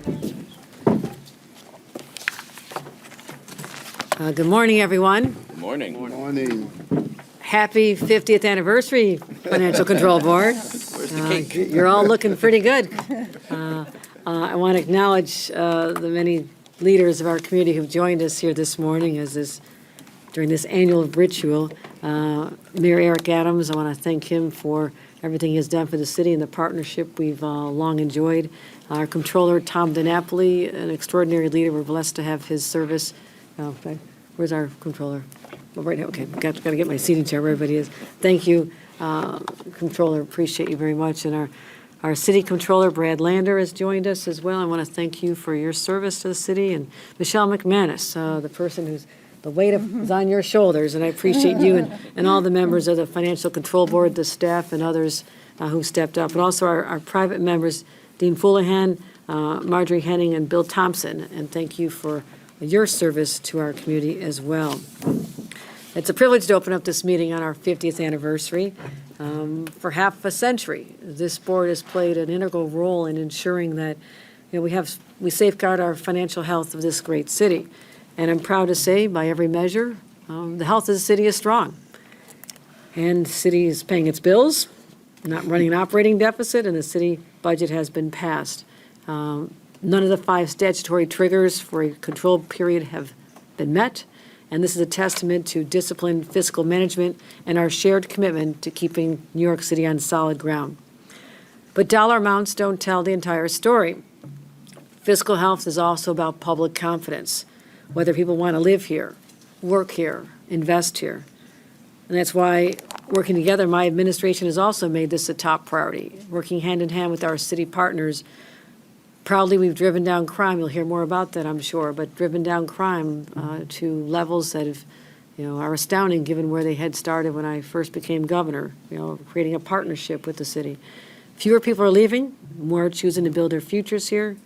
Good morning, everyone. Good morning. Good morning. Happy 50th anniversary, Financial Control Board. Where's the cake? You're all looking pretty good. I want to acknowledge the many leaders of our community who've joined us here this morning during this annual ritual. Mayor Eric Adams, I want to thank him for everything he has done for the city and the partnership we've long enjoyed. Our Comptroller, Tom DiNapoli, an extraordinary leader. We're blessed to have his service. Where's our Comptroller? Oh, right now, okay, got to get my seating chair where everybody is. Thank you, Comptroller, appreciate you very much. And our City Comptroller, Brad Lander, has joined us as well. I want to thank you for your service to the city. And Michelle McManus, the person who's the weight is on your shoulders, and I appreciate you and all the members of the Financial Control Board, the staff, and others who stepped up. And also our private members, Dean Fullahan, Marjorie Henning, and Bill Thompson. And thank you for your service to our community as well. It's a privilege to open up this meeting on our 50th anniversary. For half a century, this board has played an integral role in ensuring that we safeguard our financial health of this great city. And I'm proud to say, by every measure, the health of the city is strong. And the city is paying its bills, not running an operating deficit, and the city budget has been passed. None of the 5 statutory triggers for a control period have been met, and this is a testament to disciplined fiscal management and our shared commitment to keeping New York City on solid ground. But dollar amounts don't tell the entire story. Fiscal health is also about public confidence, whether people want to live here, work here, invest here. And that's why, working together, my administration has also made this a top priority, working hand in hand with our city partners. Proudly, we've driven down crime. You'll hear more about that, I'm sure, but driven down crime to levels that are astounding given where they had started when I first became governor, creating a partnership with the city. Fewer people are leaving, more are choosing to build their futures here.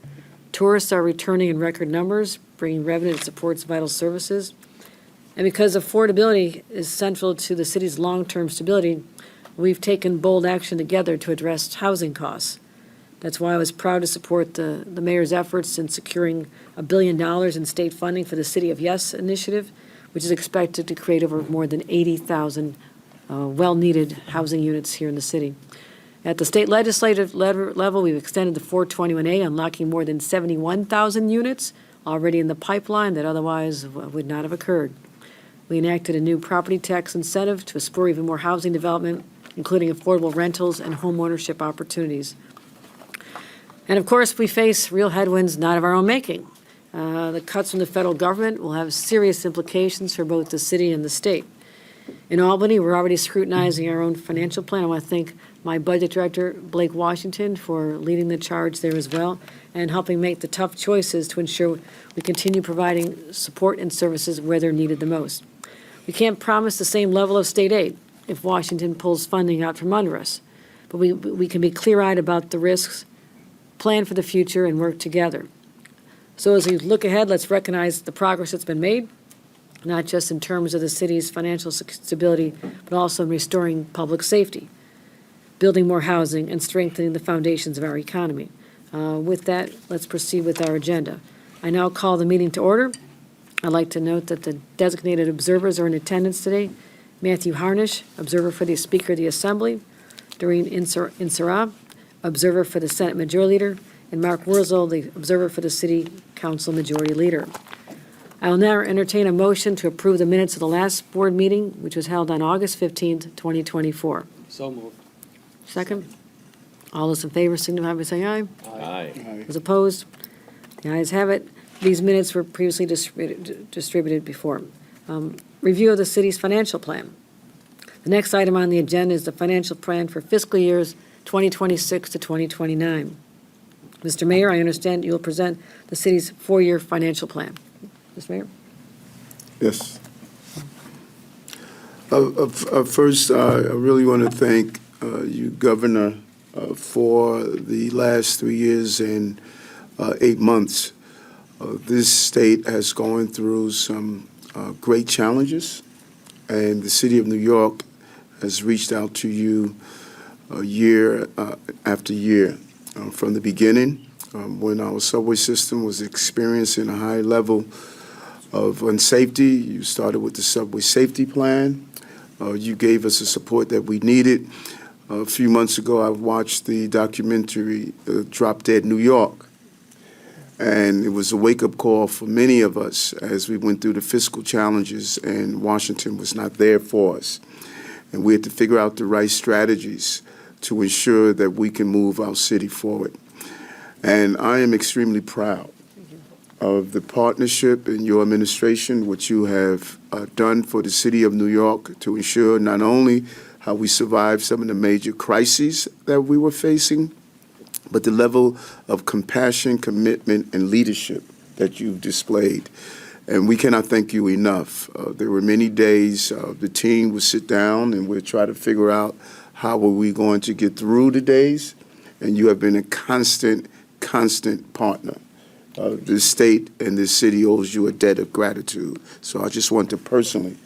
Tourists are returning in record numbers, bringing revenue that supports vital services. And because affordability is central to the city's long-term stability, we've taken bold action together to address housing costs. That's why I was proud to support the mayor's efforts in securing $1 billion in state funding for the City of Yes initiative, which is expected to create over more than 80,000 well-needed housing units here in the city. At the state legislative level, we've extended the 421A, unlocking more than 71,000 units already in the pipeline that otherwise would not have occurred. We enacted a new property tax incentive to spur even more housing development, including affordable rentals and home ownership opportunities. And of course, we face real headwinds not of our own making. The cuts from the federal government will have serious implications for both the city and the state. In Albany, we're already scrutinizing our own financial plan. I want to thank my budget director, Blake Washington, for leading the charge there as well and helping make the tough choices to ensure we continue providing support and services where they're needed the most. We can't promise the same level of state aid if Washington pulls funding out from under us, but we can be clear-eyed about the risks, plan for the future, and work together. So as we look ahead, let's recognize the progress that's been made, not just in terms of the city's financial stability, but also in restoring public safety, building more housing, and strengthening the foundations of our economy. With that, let's proceed with our agenda. I now call the meeting to order. I'd like to note that the designated observers are in attendance today. Matthew Harnish, observer for the Speaker of the Assembly, Doreen Insara, observer for the Senate Majority Leader, and Mark Wurzel, the observer for the City Council Majority Leader. I will now entertain a motion to approve the minutes of the last board meeting, which was held on August 15th, 2024. So moved. Second? All those in favor signify by saying aye. Aye. Those opposed? The ayes have it. These minutes were previously distributed before. Review of the city's financial plan. The next item on the agenda is the financial plan for fiscal years 2026 to 2029. Mr. Mayor, I understand you will present the city's 4-year financial plan. Mr. Mayor? Yes. First, I really want to thank you, Governor, for the last 3 years and 8 months. This state has gone through some great challenges, and the city of New York has reached out to you year after year. From the beginning, when our subway system was experiencing a high level of unsafety. You started with the subway safety plan. You gave us the support that we needed. A few months ago, I watched the documentary Drop Dead New York. And it was a wake-up call for many of us as we went through the fiscal challenges, and Washington was not there for us. And we had to figure out the right strategies to ensure that we can move our city forward. And I am extremely proud of the partnership in your administration, what you have done for the city of New York to ensure not only how we survived some of the major crises that we were facing, but the level of compassion, commitment, and leadership that you've displayed. And we cannot thank you enough. There were many days the team would sit down and we'd try to figure out how are we going to get through the days. And you have been a constant partner. This state and this city owes you a debt of gratitude. So I just want to personally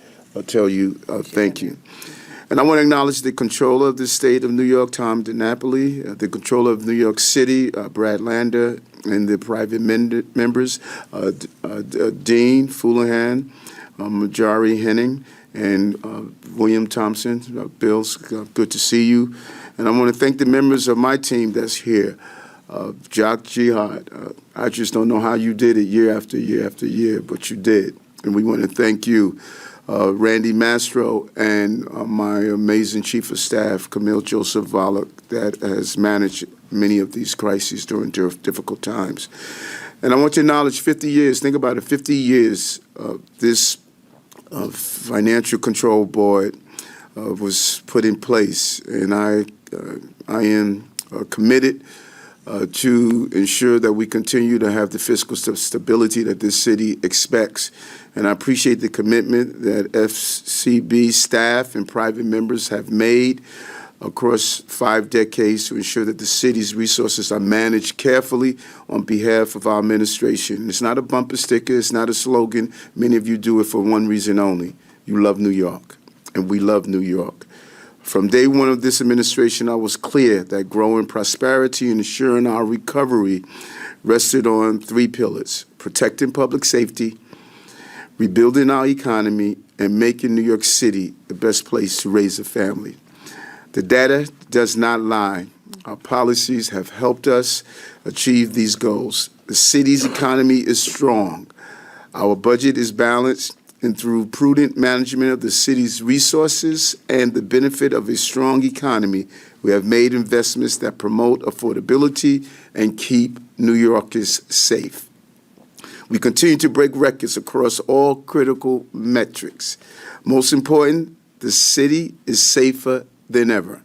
tell you thank you. And I want to acknowledge the controller of the state of New York, Tom DiNapoli, the controller of New York City, Brad Lander, and the private members, Dean Foulahan, Majari Henning, and William Thompson. Bill's good to see you. And I want to thank the members of my team that's here. Jock Jihad, I just don't know how you did it year after year after year, but you did. And we want to thank you. Randy Mastro and my amazing chief of staff, Camille Joseph Volok, that has managed many of these crises during difficult times. And I want to acknowledge 50 years, think about it, 50 years this financial control board was put in place. And I am committed to ensure that we continue to have the fiscal stability that this city expects. And I appreciate the commitment that FCB staff and private members have made across 5 decades to ensure that the city's resources are managed carefully on behalf of our administration. It's not a bumper sticker. It's not a slogan. Many of you do it for one reason only. You love New York, and we love New York. From day one of this administration, I was clear that growing prosperity and ensuring our recovery rested on 3 pillars: protecting public safety, rebuilding our economy, and making New York City the best place to raise a family. The data does not lie. Our policies have helped us achieve these goals. The city's economy is strong. Our budget is balanced, and through prudent management of the city's resources and the benefit of a strong economy, we have made investments that promote affordability and keep New Yorkers safe. We continue to break records across all critical metrics. Most important, the city is safer than ever.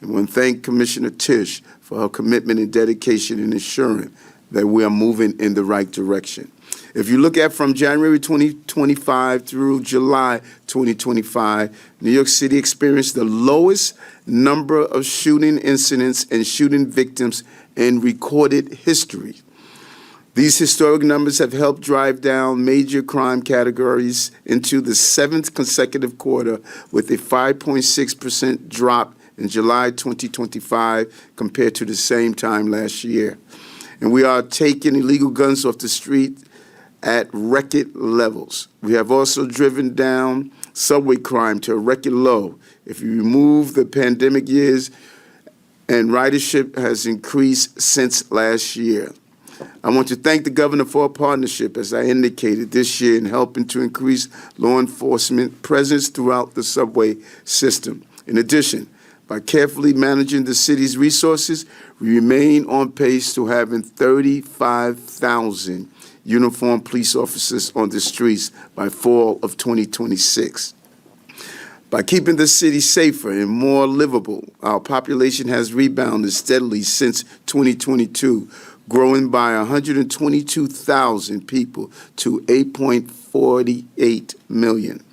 And I want to thank Commissioner Tisch for her commitment and dedication in ensuring that we are moving in the right direction. If you look at from January 2025 through July 2025, New York City experienced the lowest number of shooting incidents and shooting victims in recorded history. These historic numbers have helped drive down major crime categories into the 7th consecutive quarter, with a 5.6% drop in July 2025 compared to the same time last year. And we are taking illegal guns off the street at record levels. We have also driven down subway crime to a record low. If you remove the pandemic years, and ridership has increased since last year. I want to thank the governor for a partnership, as I indicated, this year in helping to increase law enforcement presence throughout the subway system. In addition, by carefully managing the city's resources, we remain on pace to having 35,000 uniformed police officers on the streets by fall of 2026. By keeping the city safer and more livable, our population has rebounded steadily since 2022, growing by 122,000 people to 8.48 million.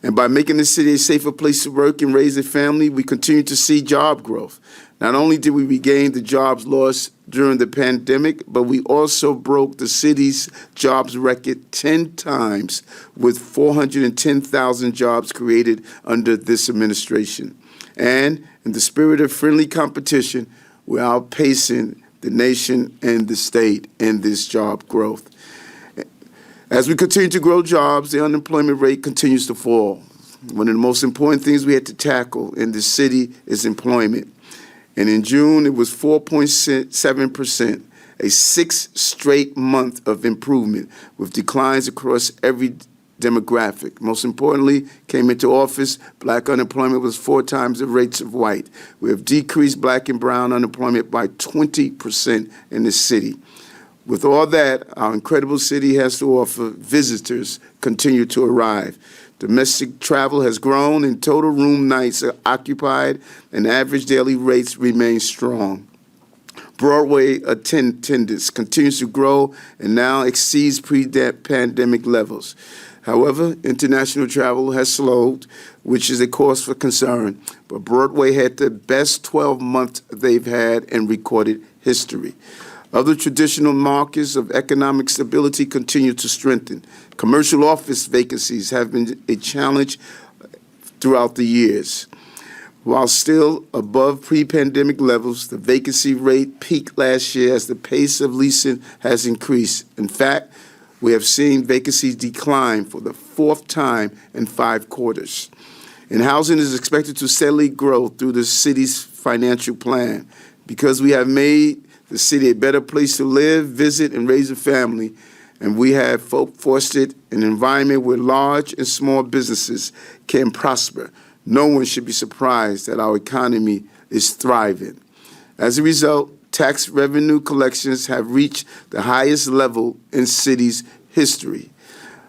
And by making the city a safer place to work and raise a family, we continue to see job growth. Not only did we regain the jobs lost during the pandemic, but we also broke the city's jobs record 10 times, with 410,000 jobs created under this administration. And in the spirit of friendly competition, we're outpacing the nation and the state in this job growth. As we continue to grow jobs, the unemployment rate continues to fall. One of the most important things we had to tackle in this city is employment. And in June, it was 4.7%, a sixth straight month of improvement with declines across every demographic. Most importantly, came into office, black unemployment was 4 times the rates of white. We have decreased black and brown unemployment by 20% in the city. With all that, our incredible city has to offer, visitors continue to arrive. Domestic travel has grown and total room nights are occupied and average daily rates remain strong. Broadway attendance continues to grow and now exceeds pre-pandemic levels. However, international travel has slowed, which is a cause for concern. But Broadway had the best 12 months they've had in recorded history. Other traditional markers of economic stability continue to strengthen. Commercial office vacancies have been a challenge throughout the years. While still above pre-pandemic levels, the vacancy rate peaked last year as the pace of leasing has increased. In fact, we have seen vacancies decline for the 4th time in 5 quarters. And housing is expected to steadily grow through the city's financial plan. Because we have made the city a better place to live, visit, and raise a family, and we have fostered an environment where large and small businesses can prosper. No one should be surprised that our economy is thriving. As a result, tax revenue collections have reached the highest level in city's history.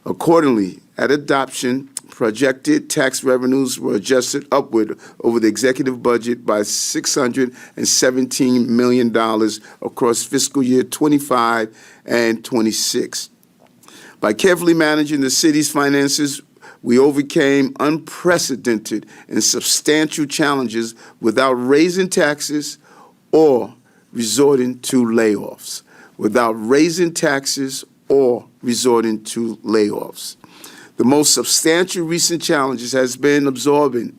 Accordingly, at adoption, projected tax revenues were adjusted upward over the executive budget by $617 million across fiscal year 25 and 26. By carefully managing the city's finances, we overcame unprecedented and substantial challenges without raising taxes or resorting to layoffs. The most substantial recent challenges has been absorbing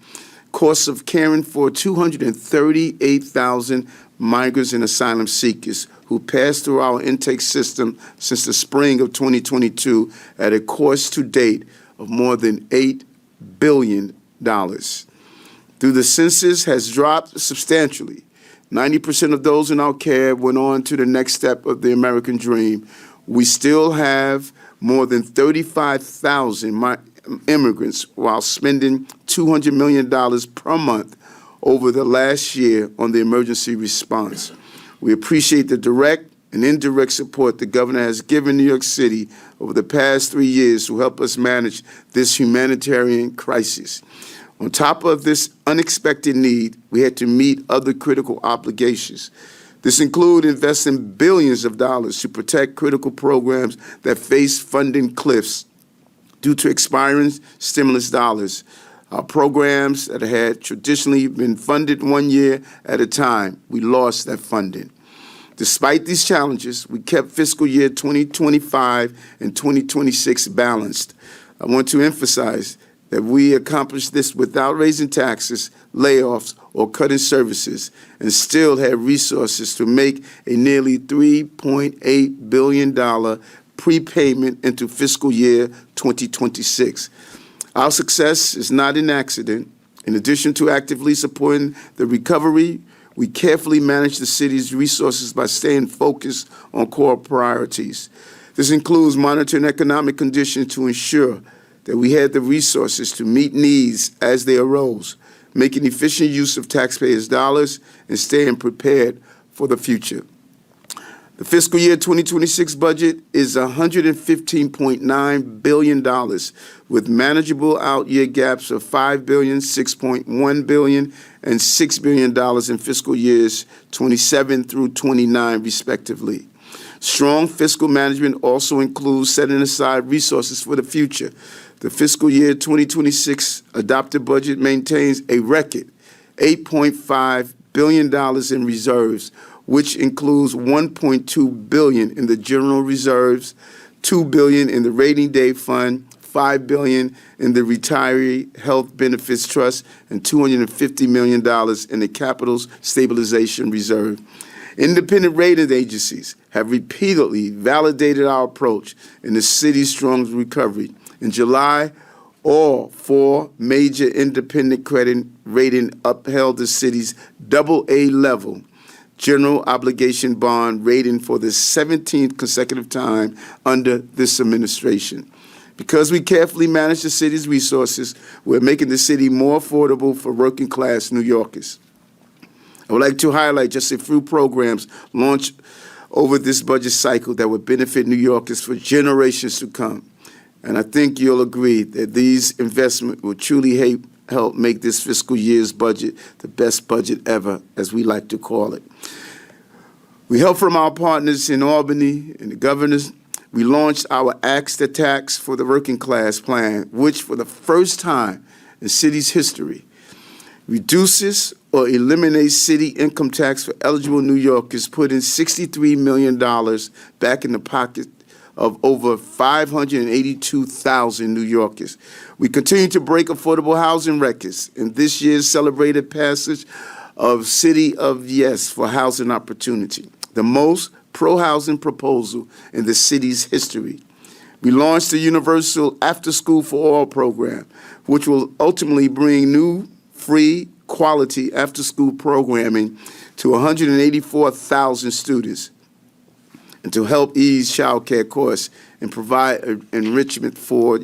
costs of caring for 238,000 migrants and asylum seekers who passed through our intake system since the spring of 2022 at a cost to date of more than $8 billion. Through the census has dropped substantially. 90% of those in our care went on to the next step of the American dream. We still have more than 35,000 immigrants while spending $200 million per month over the last year on the emergency response. We appreciate the direct and indirect support the governor has given New York City over the past 3 years to help us manage this humanitarian crisis. On top of this unexpected need, we had to meet other critical obligations. This includes investing billions of dollars to protect critical programs that face funding cliffs due to expiring stimulus dollars. Our programs that had traditionally been funded 1 year at a time, we lost that funding. Despite these challenges, we kept fiscal year 2025 and 2026 balanced. I want to emphasize that we accomplished this without raising taxes, layoffs, or cutting services, and still had resources to make a nearly $3.8 billion prepayment into fiscal year 2026. Our success is not an accident. In addition to actively supporting the recovery, we carefully manage the city's resources by staying focused on core priorities. This includes monitoring economic conditions to ensure that we had the resources to meet needs as they arose, making efficient use of taxpayers' dollars, and staying prepared for the future. The fiscal year 2026 budget is $115.9 billion, with manageable out-year gaps of $5 billion, $6.1 billion, and $6 billion in fiscal years 27 through 29, respectively. Strong fiscal management also includes setting aside resources for the future. The fiscal year 2026 adopted budget maintains a record $8.5 billion in reserves, which includes $1.2 billion in the general reserves, $2 billion in the rainy day fund, $5 billion in the retiree health benefits trust, and $250 million in the capital stabilization reserve. Independent rating agencies have repeatedly validated our approach in the city's strong recovery. In July, all 4 major independent credit rating upheld the city's AA level general obligation bond rating for the 17th consecutive time under this administration. Because we carefully manage the city's resources, we're making the city more affordable for working-class New Yorkers. I would like to highlight just a few programs launched over this budget cycle that would benefit New Yorkers for generations to come. And I think you'll agree that these investments will truly help make this fiscal year's budget the best budget ever, as we like to call it. We help from our partners in Albany and the governors. We launched our Axe the Tax for the Working Class plan, which for the first time in city's history reduces or eliminates city income tax for eligible New Yorkers, putting $63 million back in the pocket of over 582,000 New Yorkers. We continue to break affordable housing records in this year's celebrated passage of City of Yes for Housing Opportunity, the most pro-housing proposal in the city's history. We launched the Universal After School for All program, which will ultimately bring new, free, quality after-school programming to 184,000 students, and to help ease child care costs and provide enrichment for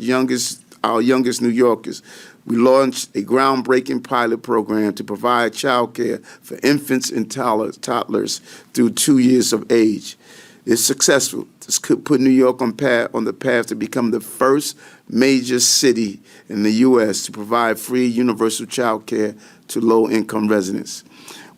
our youngest New Yorkers. We launched a groundbreaking pilot program to provide child care for infants and toddlers through 2 years of age. If successful, this could put New York on the path to become the first major city in the U.S. to provide free universal child care to low-income residents.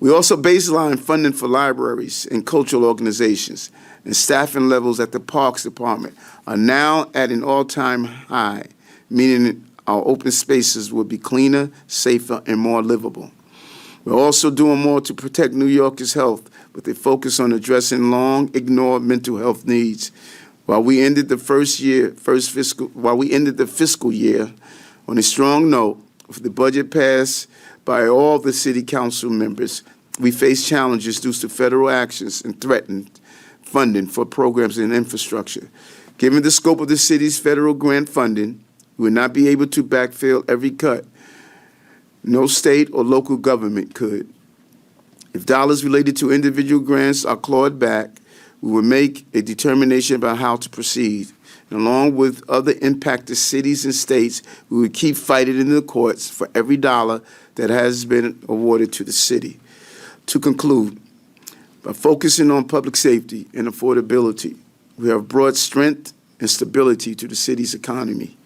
We also baseline funding for libraries and cultural organizations, and staffing levels at the Parks Department are now at an all-time high, meaning our open spaces will be cleaner, safer, and more livable. We're also doing more to protect New Yorkers' health with a focus on addressing long-ignored mental health needs. While we ended the fiscal year on a strong note, with the budget passed by all the city council members, we face challenges due to federal actions and threatened funding for programs and infrastructure. Given the scope of the city's federal grant funding, we will not be able to backfill every cut. No state or local government could. If dollars related to individual grants are clawed back, we will make a determination about how to proceed. And along with other impacted cities and states, we will keep fighting in the courts for every dollar that has been awarded to the city. To conclude, by focusing on public safety and affordability, we have brought strength and stability to the city's economy.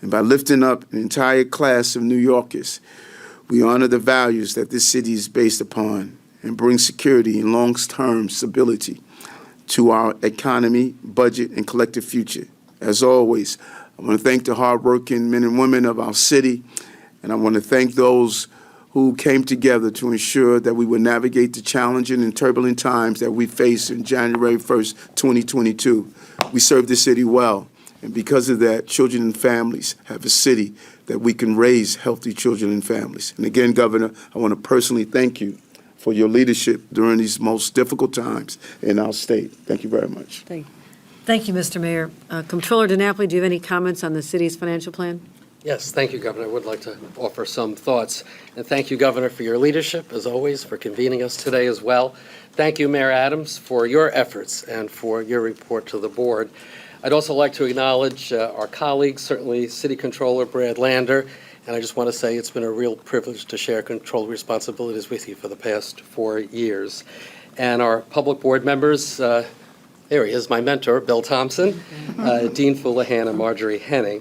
And by lifting up an entire class of New Yorkers, we honor the values that this city is based upon and bring security and long-term stability to our economy, budget, and collective future. As always, I want to thank the hardworking men and women of our city, and I want to thank those who came together to ensure that we would navigate the challenging and turbulent times that we faced in January 1st, 2022. We served the city well, and because of that, children and families have a city that we can raise healthy children and families. And again, Governor, I want to personally thank you for your leadership during these most difficult times in our state. Thank you very much. Thank you, Mr. Mayor. Comptroller DiNapoli, do you have any comments on the city's financial plan? Yes, thank you, Governor. I would like to offer some thoughts. And thank you, Governor, for your leadership, as always, for convening us today as well. Thank you, Mayor Adams, for your efforts and for your report to the board. I'd also like to acknowledge our colleagues, certainly City Controller Brad Lander, and I just want to say it's been a real privilege to share control responsibilities with you for the past 4 years. And our public board members, there he is, my mentor, Bill Thompson, Dean Fullahan, and Marjorie Henning.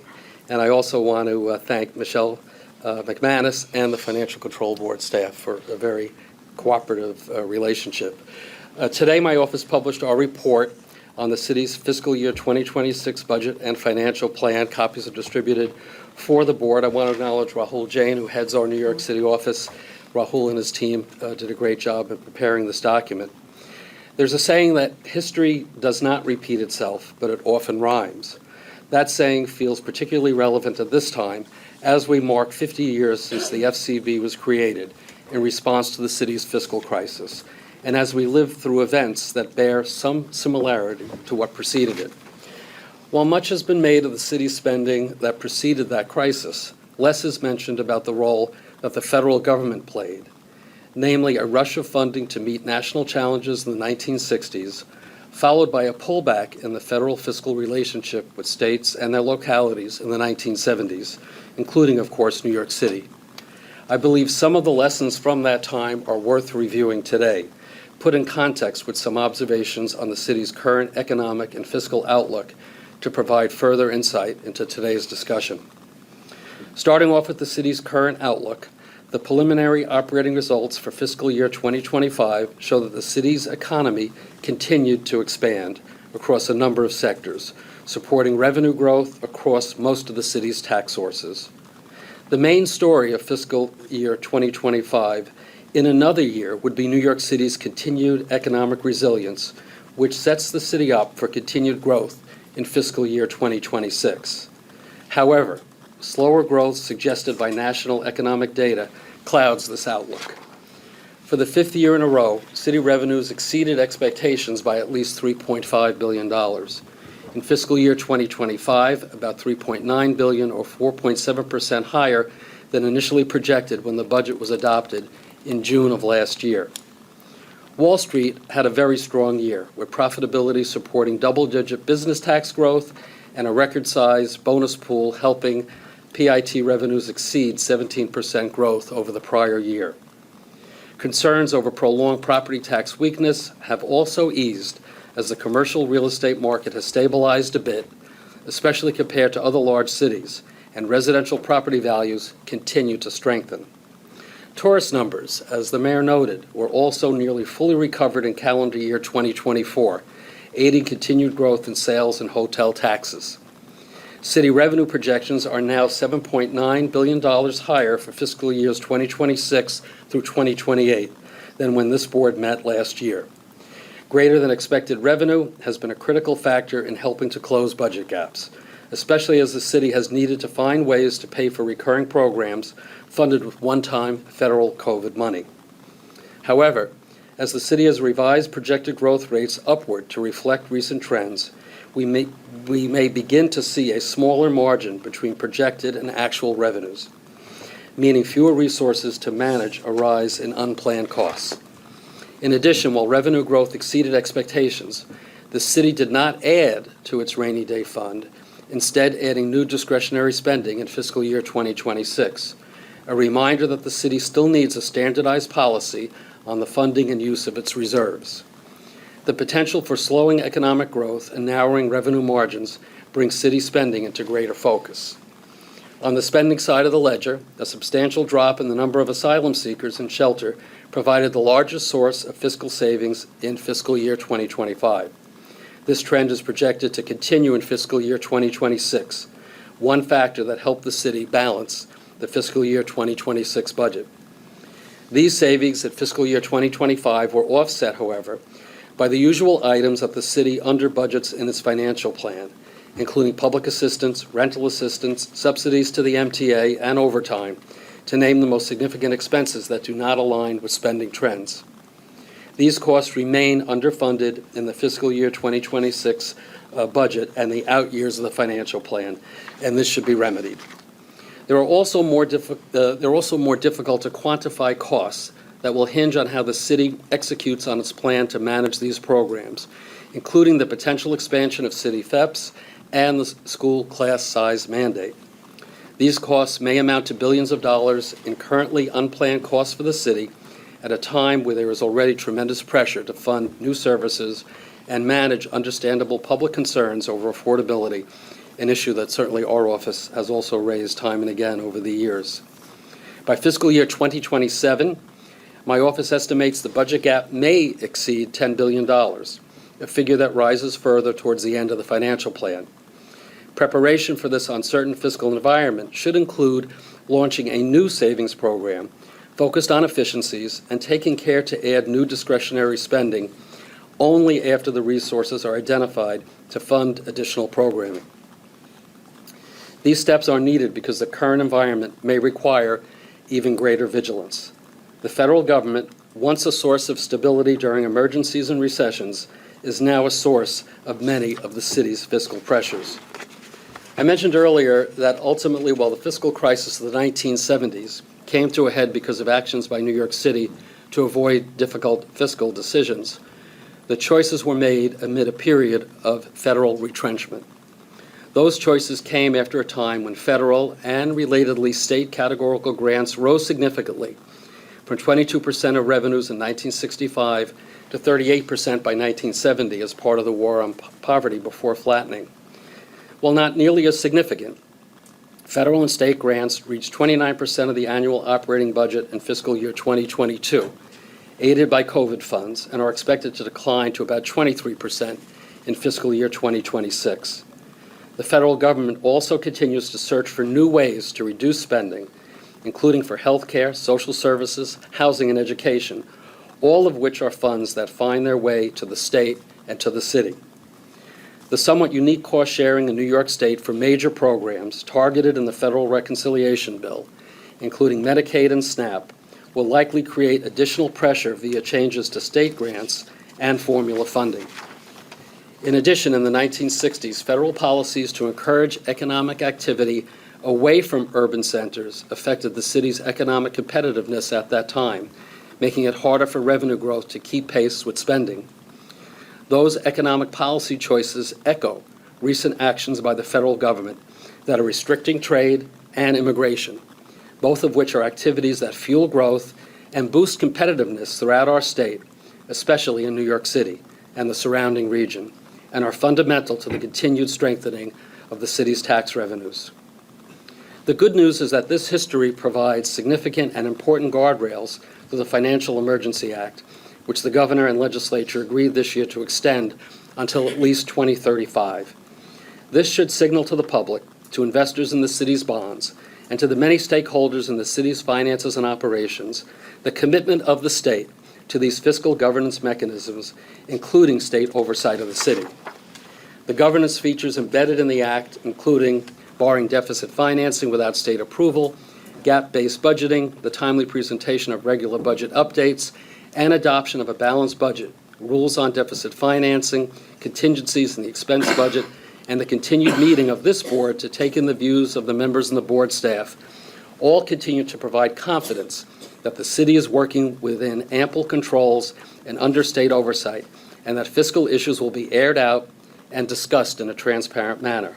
And I also want to thank Michelle McManus and the Financial Control Board staff for a very cooperative relationship. Today, my office published our report on the city's fiscal year 2026 budget and financial plan. Copies are distributed for the board. I want to acknowledge Rahul Jain, who heads our New York City office. Rahul and his team did a great job in preparing this document. There's a saying that history does not repeat itself, but it often rhymes. That saying feels particularly relevant at this time as we mark 50 years since the FCB was created in response to the city's fiscal crisis. and as we live through events that bear some similarity to what preceded it. While much has been made of the city's spending that preceded that crisis, less is mentioned about the role that the federal government played, namely a rush of funding to meet national challenges in the 1960s, followed by a pullback in the federal fiscal relationship with states and their localities in the 1970s, including, of course, New York City. I believe some of the lessons from that time are worth reviewing today, put in context with some observations on the city's current economic and fiscal outlook to provide further insight into today's discussion. Starting off with the city's current outlook, the preliminary operating results for fiscal year 2025 show that the city's economy continued to expand across a number of sectors, supporting revenue growth across most of the city's tax sources. The main story of fiscal year 2025 in another year would be New York City's continued economic resilience, which sets the city up for continued growth in fiscal year 2026. However, slower growth suggested by national economic data clouds this outlook. For the fifth year in a row, city revenues exceeded expectations by at least $3.5 billion. In fiscal year 2025, about $3.9 billion, or 4.7% higher than initially projected when the budget was adopted in June of last year. Wall Street had a very strong year, with profitability supporting double-digit business tax growth and a record-sized bonus pool helping PIT revenues exceed 17% growth over the prior year. Concerns over prolonged property tax weakness have also eased as the commercial real estate market has stabilized a bit, especially compared to other large cities, and residential property values continue to strengthen. Tourist numbers, as the mayor noted, were also nearly fully recovered in calendar year 2024, aiding continued growth in sales and hotel taxes. City revenue projections are now $7.9 billion higher for fiscal years 2026 through 2028 than when this board met last year. Greater than expected revenue has been a critical factor in helping to close budget gaps, especially as the city has needed to find ways to pay for recurring programs funded with one-time federal COVID money. However, as the city has revised projected growth rates upward to reflect recent trends, we may begin to see a smaller margin between projected and actual revenues, meaning fewer resources to manage a rise in unplanned costs. In addition, while revenue growth exceeded expectations, the city did not add to its rainy day fund, instead adding new discretionary spending in fiscal year 2026, a reminder that the city still needs a standardized policy on the funding and use of its reserves. The potential for slowing economic growth and narrowing revenue margins brings city spending into greater focus. On the spending side of the ledger, a substantial drop in the number of asylum seekers in shelter provided the largest source of fiscal savings in fiscal year 2025. This trend is projected to continue in fiscal year 2026, one factor that helped the city balance the fiscal year 2026 budget. These savings at fiscal year 2025 were offset, however, by the usual items that the city under-budgets in its financial plan, including public assistance, rental assistance, subsidies to the MTA, and overtime, to name the most significant expenses that do not align with spending trends. These costs remain underfunded in the fiscal year 2026 budget and the out years of the financial plan, and this should be remedied. There are also more difficult to quantify costs that will hinge on how the city executes on its plan to manage these programs, including the potential expansion of city FEPS and the school class size mandate. These costs may amount to billions of dollars in currently unplanned costs for the city at a time where there is already tremendous pressure to fund new services and manage understandable public concerns over affordability, an issue that certainly our office has also raised time and again over the years. By fiscal year 2027, my office estimates the budget gap may exceed $10 billion, a figure that rises further towards the end of the financial plan. Preparation for this uncertain fiscal environment should include launching a new savings program focused on efficiencies and taking care to add new discretionary spending only after the resources are identified to fund additional programming. These steps are needed because the current environment may require even greater vigilance. The federal government, once a source of stability during emergencies and recessions, is now a source of many of the city's fiscal pressures. I mentioned earlier that ultimately, while the fiscal crisis of the 1970s came to a head because of actions by New York City to avoid difficult fiscal decisions, the choices were made amid a period of federal retrenchment. Those choices came after a time when federal and relatedly state categorical grants rose significantly, from 22% of revenues in 1965 to 38% by 1970 as part of the war on poverty before flattening. While not nearly as significant, federal and state grants reached 29% of the annual operating budget in fiscal year 2022, aided by COVID funds, and are expected to decline to about 23% in fiscal year 2026. The federal government also continues to search for new ways to reduce spending, including for health care, social services, housing, and education, all of which are funds that find their way to the state and to the city. The somewhat unique cost sharing in New York State for major programs targeted in the federal reconciliation bill, including Medicaid and SNAP, will likely create additional pressure via changes to state grants and formula funding. In addition, in the 1960s, federal policies to encourage economic activity away from urban centers affected the city's economic competitiveness at that time, making it harder for revenue growth to keep pace with spending. Those economic policy choices echo recent actions by the federal government that are restricting trade and immigration, both of which are activities that fuel growth and boost competitiveness throughout our state, especially in New York City and the surrounding region, and are fundamental to the continued strengthening of the city's tax revenues. The good news is that this history provides significant and important guardrails to the Financial Emergency Act, which the governor and legislature agreed this year to extend until at least 2035. This should signal to the public, to investors in the city's bonds, and to the many stakeholders in the city's finances and operations, the commitment of the state to these fiscal governance mechanisms, including state oversight of the city. The governance features embedded in the act, including barring deficit financing without state approval, gap-based budgeting, the timely presentation of regular budget updates, and adoption of a balanced budget, rules on deficit financing, contingencies in the expense budget, and the continued meeting of this board to take in the views of the members and the board staff, all continue to provide confidence that the city is working within ample controls and under state oversight, and that fiscal issues will be aired out and discussed in a transparent manner.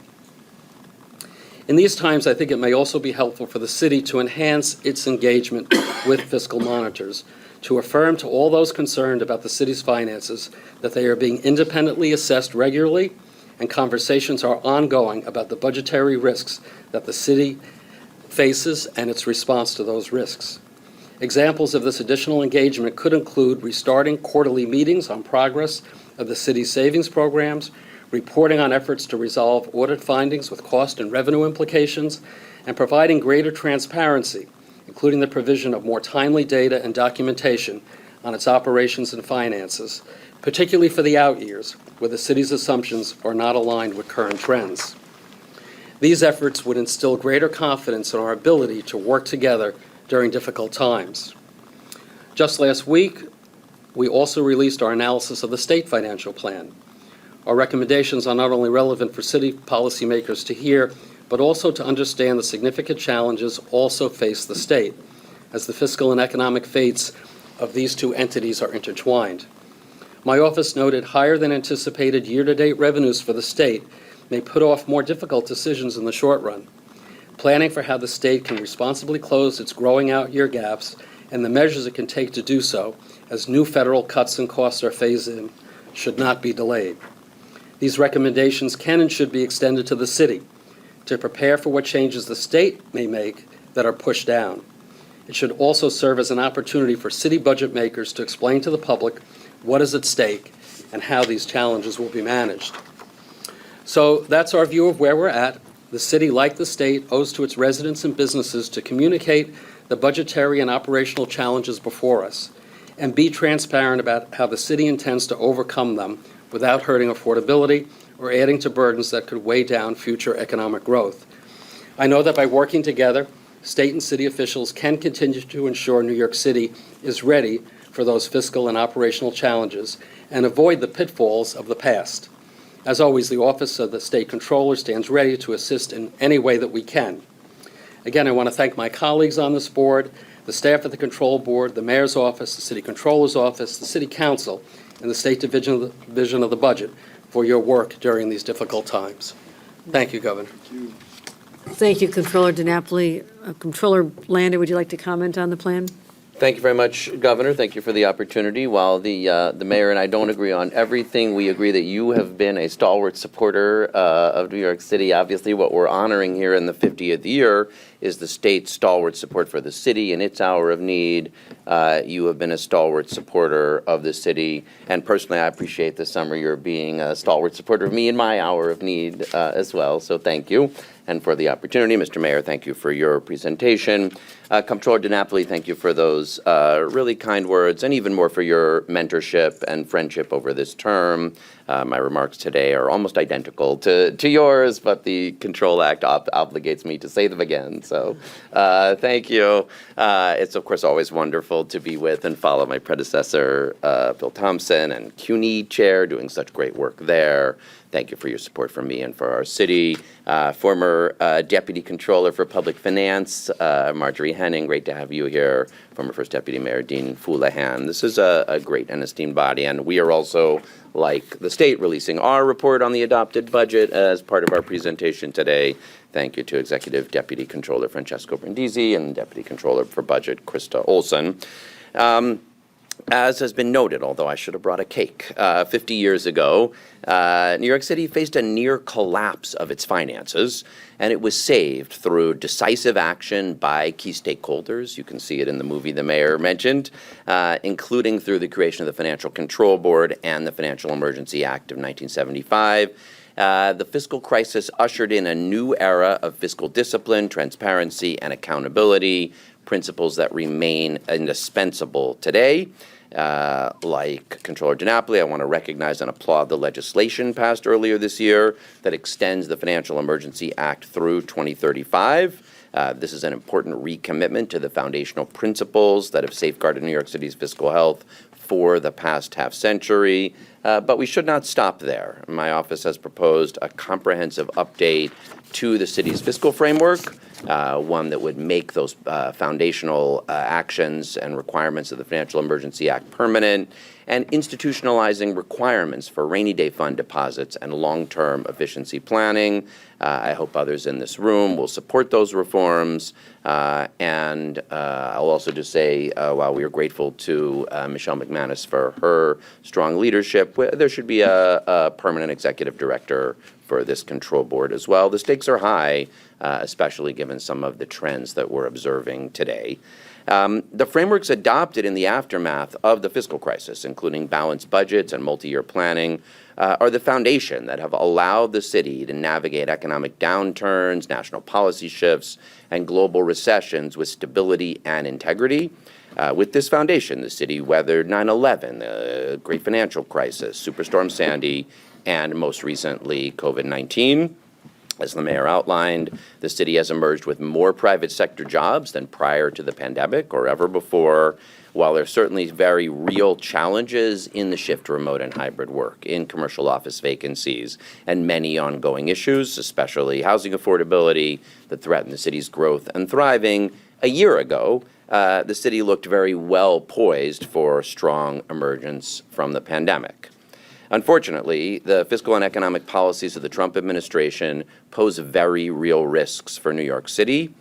In these times, I think it may also be helpful for the city to enhance its engagement with fiscal monitors, to affirm to all those concerned about the city's finances that they are being independently assessed regularly, and conversations are ongoing about the budgetary risks that the city faces and its response to those risks. Examples of this additional engagement could include restarting quarterly meetings on progress of the city's savings programs, reporting on efforts to resolve audit findings with cost and revenue implications, and providing greater transparency, including the provision of more timely data and documentation on its operations and finances, particularly for the out years, where the city's assumptions are not aligned with current trends. These efforts would instill greater confidence in our ability to work together during difficult times. Just last week, we also released our analysis of the state financial plan. Our recommendations are not only relevant for city policymakers to hear, but also to understand the significant challenges also face the state, as the fiscal and economic fates of these two entities are intertwined. My office noted higher than anticipated year-to-date revenues for the state may put off more difficult decisions in the short run. Planning for how the state can responsibly close its growing out-year gaps and the measures it can take to do so as new federal cuts and costs are phased in should not be delayed. These recommendations can and should be extended to the city to prepare for what changes the state may make that are pushed down. It should also serve as an opportunity for city budget makers to explain to the public what is at stake and how these challenges will be managed. So that's our view of where we're at. The city, like the state, owes to its residents and businesses to communicate the budgetary and operational challenges before us and be transparent about how the city intends to overcome them without hurting affordability or adding to burdens that could weigh down future economic growth. I know that by working together, state and city officials can continue to ensure New York City is ready for those fiscal and operational challenges and avoid the pitfalls of the past. As always, the Office of the State Controller stands ready to assist in any way that we can. Again, I want to thank my colleagues on this board, the staff at the Control Board, the Mayor's Office, the City Controller's Office, the City Council, and the State Division of the Budget for your work during these difficult times. Thank you, Governor. Thank you, Controller DiNapoli. Controller Lander, would you like to comment on the plan? Thank you very much, Governor. Thank you for the opportunity. While the mayor and I don't agree on everything, we agree that you have been a stalwart supporter of New York City. Obviously, what we're honoring here in the 50th year is the state's stalwart support for the city in its hour of need. You have been a stalwart supporter of the city, and personally, I appreciate this summer you're being a stalwart supporter of me in my hour of need as well. So thank you, and for the opportunity. Mr. Mayor, thank you for your presentation. Comptroller DiNapoli, thank you for those really kind words, and even more for your mentorship and friendship over this term. My remarks today are almost identical to yours, but the Control Act obligates me to say them again. So thank you. It's, of course, always wonderful to be with and follow my predecessor, Bill Thompson, and CUNY chair, doing such great work there. Thank you for your support for me and for our city. Former Deputy Controller for Public Finance, Marjorie Henning, great to have you here. Former First Deputy Mayor Dean Foulahan. This is a great and esteemed body, and we are also, like the state, releasing our report on the adopted budget as part of our presentation today. Thank you to Executive Deputy Controller Francesco Brindisi and Deputy Controller for Budget Krista Olson. As has been noted, although I should have brought a cake, 50 years ago, New York City faced a near collapse of its finances, and it was saved through decisive action by key stakeholders. You can see it in the movie the mayor mentioned, including through the creation of the Financial Control Board and the Financial Emergency Act of 1975. The fiscal crisis ushered in a new era of fiscal discipline, transparency, and accountability, principles that remain indispensable today. Like Controller DiNapoli, I want to recognize and applaud the legislation passed earlier this year that extends the Financial Emergency Act through 2035. This is an important recommitment to the foundational principles that have safeguarded New York City's fiscal health for the past half century. But we should not stop there. My office has proposed a comprehensive update to the city's fiscal framework, one that would make those foundational actions and requirements of the Financial Emergency Act permanent, and institutionalizing requirements for rainy day fund deposits and long-term efficiency planning. I hope others in this room will support those reforms. And I'll also just say, while we are grateful to Michelle McManus for her strong leadership, there should be a permanent executive director for this control board as well. The stakes are high, especially given some of the trends that we're observing today. The frameworks adopted in the aftermath of the fiscal crisis, including balanced budgets and multi-year planning, are the foundation that have allowed the city to navigate economic downturns, national policy shifts, and global recessions with stability and integrity. With this foundation, the city weathered 9/11, the great financial crisis, Superstorm Sandy, and most recently, COVID-19. As the mayor outlined, the city has emerged with more private sector jobs than prior to the pandemic or ever before. While there are certainly very real challenges in the shift to remote and hybrid work, in commercial office vacancies, and many ongoing issues, especially housing affordability that threaten the city's growth and thriving, a year ago, the city looked very well poised for strong emergence from the pandemic. Unfortunately, the fiscal and economic policies of the Trump administration pose very real risks for New York City.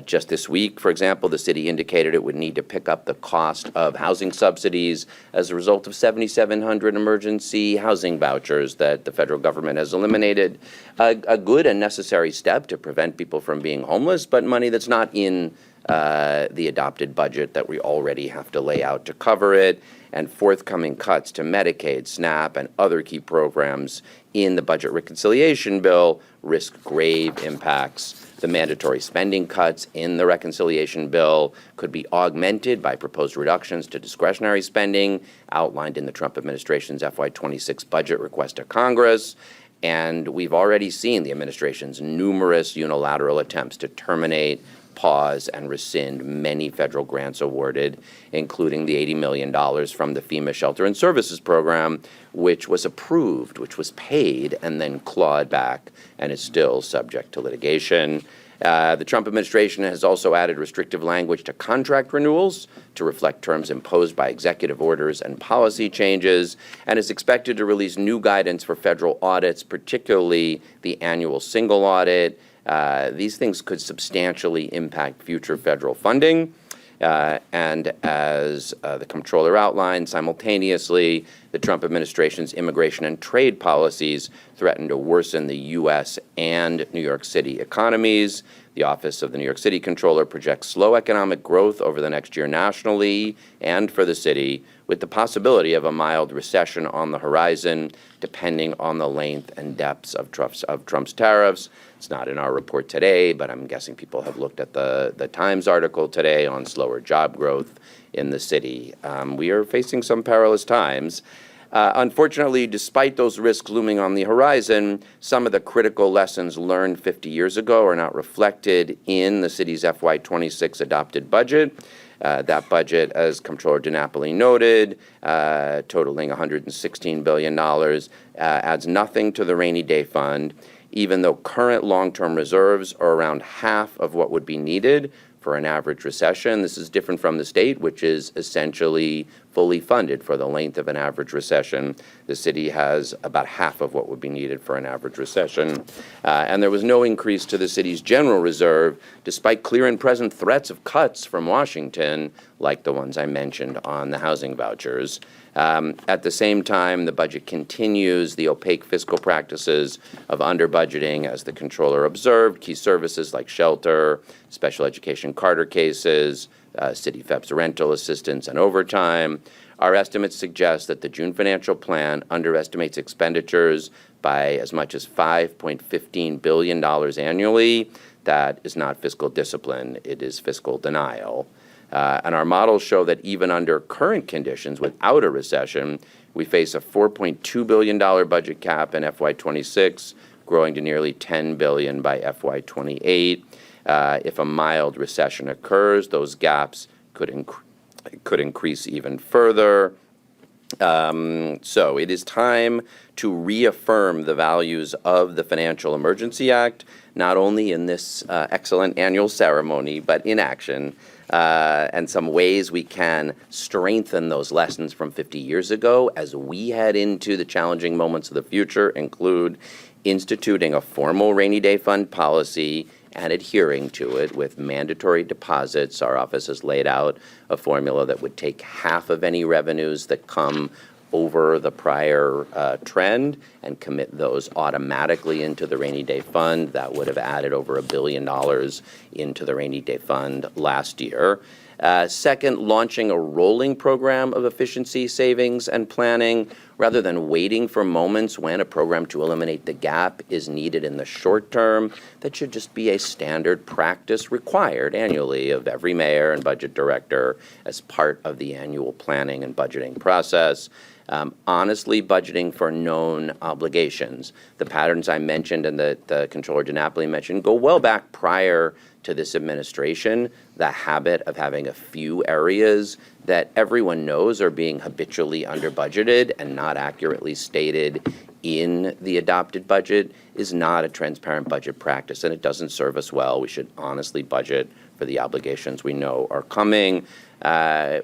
Just this week, for example, the city indicated it would need to pick up the cost of housing subsidies as a result of 7,700 emergency housing vouchers that the federal government has eliminated. A good and necessary step to prevent people from being homeless, but money that's not in the adopted budget that we already have to lay out to cover it, and forthcoming cuts to Medicaid, SNAP, and other key programs in the budget reconciliation bill risk grave impacts. The mandatory spending cuts in the reconciliation bill could be augmented by proposed reductions to discretionary spending outlined in the Trump administration's FY26 budget request to Congress. And we've already seen the administration's numerous unilateral attempts to terminate pause and rescind many federal grants awarded, including the $80 million from the FEMA Shelter and Services Program, which was approved, which was paid, and then clawed back and is still subject to litigation. The Trump administration has also added restrictive language to contract renewals to reflect terms imposed by executive orders and policy changes, and is expected to release new guidance for federal audits, particularly the annual single audit. These things could substantially impact future federal funding. And as the comptroller outlined, simultaneously, the Trump administration's immigration and trade policies threaten to worsen the U.S. and New York City economies. The Office of the New York City Comptroller projects slow economic growth over the next year nationally and for the city, with the possibility of a mild recession on the horizon, depending on the length and depths of Trump's tariffs. It's not in our report today, but I'm guessing people have looked at the Times article today on slower job growth in the city. We are facing some perilous times. Unfortunately, despite those risks looming on the horizon, some of the critical lessons learned 50 years ago are not reflected in the city's FY26 adopted budget. That budget, as Comptroller DiNapoli noted, totaling $116 billion, adds nothing to the rainy day fund, even though current long-term reserves are around half of what would be needed for an average recession. This is different from the state, which is essentially fully funded for the length of an average recession. The city has about half of what would be needed for an average recession. And there was no increase to the city's general reserve, despite clear and present threats of cuts from Washington, like the ones I mentioned on the housing vouchers. At the same time, the budget continues the opaque fiscal practices of under-budgeting, as the comptroller observed, key services like shelter, special education Carter cases, city FEP's rental assistance, and overtime. Our estimates suggest that the June financial plan underestimates expenditures by as much as $5.15 billion annually. That is not fiscal discipline, it is fiscal denial. And our models show that even under current conditions, without a recession, we face a $4.2 billion budget cap in FY26, growing to nearly $10 billion by FY28. If a mild recession occurs, those gaps could increase even further. So it is time to reaffirm the values of the Financial Emergency Act, not only in this excellent annual ceremony, but in action. And some ways we can strengthen those lessons from 50 years ago as we head into the challenging moments of the future include instituting a formal rainy day fund policy and adhering to it with mandatory deposits. Our office has laid out a formula that would take half of any revenues that come over the prior trend and commit those automatically into the rainy day fund. That would have added over $1 billion into the rainy day fund last year. Second, launching a rolling program of efficiency, savings, and planning rather than waiting for moments when a program to eliminate the gap is needed in the short term. That should just be a standard practice required annually of every mayor and budget director as part of the annual planning and budgeting process. Honestly, budgeting for known obligations. The patterns I mentioned and that the Comptroller DiNapoli mentioned go well back prior to this administration. The habit of having a few areas that everyone knows are being habitually under-budgeted and not accurately stated in the adopted budget is not a transparent budget practice, and it doesn't serve us well. We should honestly budget for the obligations we know are coming.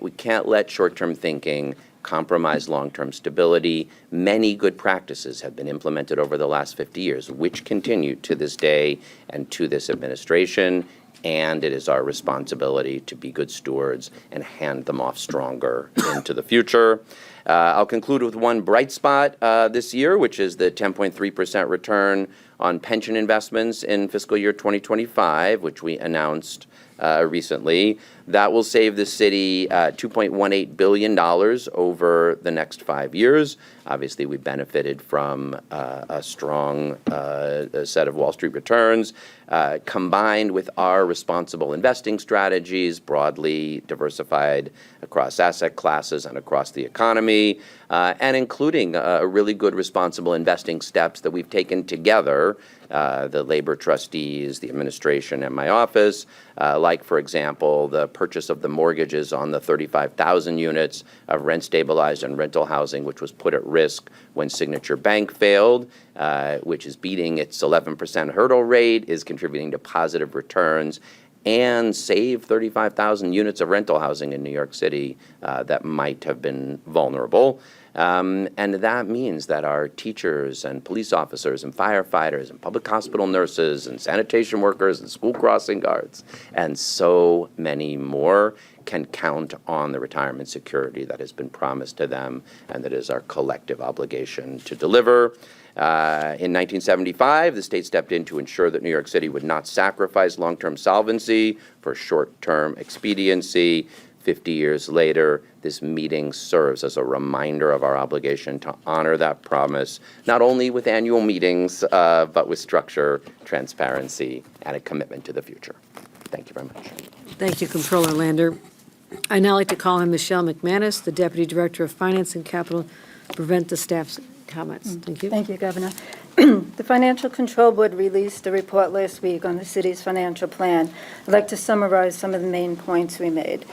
We can't let short-term thinking compromise long-term stability. Many good practices have been implemented over the last 50 years, which continue to this day and to this administration, and it is our responsibility to be good stewards and hand them off stronger into the future. I'll conclude with one bright spot this year, which is the 10.3% return on pension investments in fiscal year 2025, which we announced recently. That will save the city $2.18 billion over the next 5 years. Obviously, we benefited from a strong set of Wall Street returns, combined with our responsible investing strategies, broadly diversified across asset classes and across the economy, and including a really good responsible investing steps that we've taken together, the labor trustees, the administration, and my office, like, for example, the purchase of the mortgages on the 35,000 units of rent-stabilized and rental housing, which was put at risk when Signature Bank failed, which is beating its 11% hurdle rate, is contributing to positive returns, and save 35,000 units of rental housing in New York City that might have been vulnerable. And that means that our teachers and police officers and firefighters and public hospital nurses and sanitation workers and school crossing guards and so many more can count on the retirement security that has been promised to them and that is our collective obligation to deliver. In 1975, the state stepped in to ensure that New York City would not sacrifice long-term solvency for short-term expediency. 50 years later, this meeting serves as a reminder of our obligation to honor that promise, not only with annual meetings, but with structure, transparency, and a commitment to the future. Thank you very much. Thank you, Comptroller Lander. I'd now like to call in Michelle McManus, the Deputy Director of Finance and Capital, to prevent the staff's comments. Thank you. Thank you, Governor. The Financial Control Board released a report last week on the city's financial plan. I'd like to summarize some of the main points we made.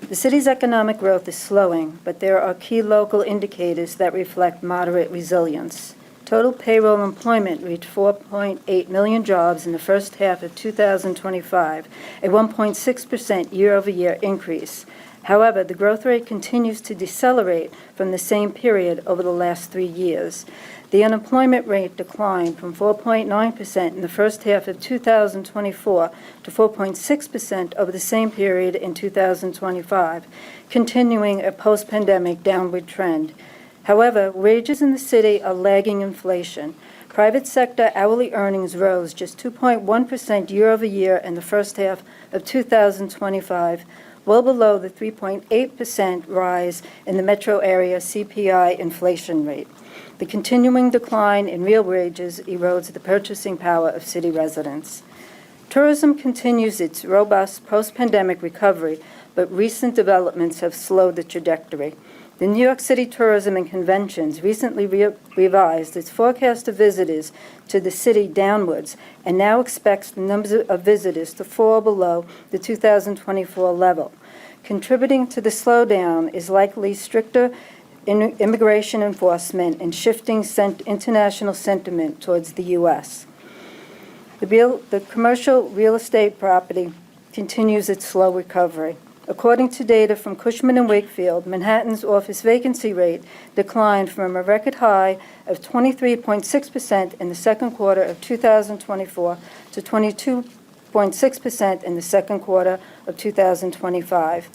The city's economic growth is slowing, but there are key local indicators that reflect moderate resilience. Total payroll employment reached 4.8 million jobs in the first half of 2025, a 1.6% year-over-year increase. However, the growth rate continues to decelerate from the same period over the last 3 years. The unemployment rate declined from 4.9% in the first half of 2024 to 4.6% over the same period in 2025, continuing a post-pandemic downward trend. However, wages in the city are lagging inflation. Private sector hourly earnings rose just 2.1% year-over-year in the first half of 2025, well below the 3.8% rise in the metro area CPI inflation rate. The continuing decline in real wages erodes the purchasing power of city residents. Tourism continues its robust post-pandemic recovery, but recent developments have slowed the trajectory. The New York City Tourism and Conventions recently revised its forecast of visitors to the city downwards and now expects the numbers of visitors to fall below the 2024 level. Contributing to the slowdown is likely stricter immigration enforcement and shifting international sentiment towards the U.S. The commercial real estate property continues its slow recovery. According to data from Cushman & Wakefield, Manhattan's office vacancy rate declined from a record high of 23.6% in the second quarter of 2024 to 22.6% in the second quarter of 2025.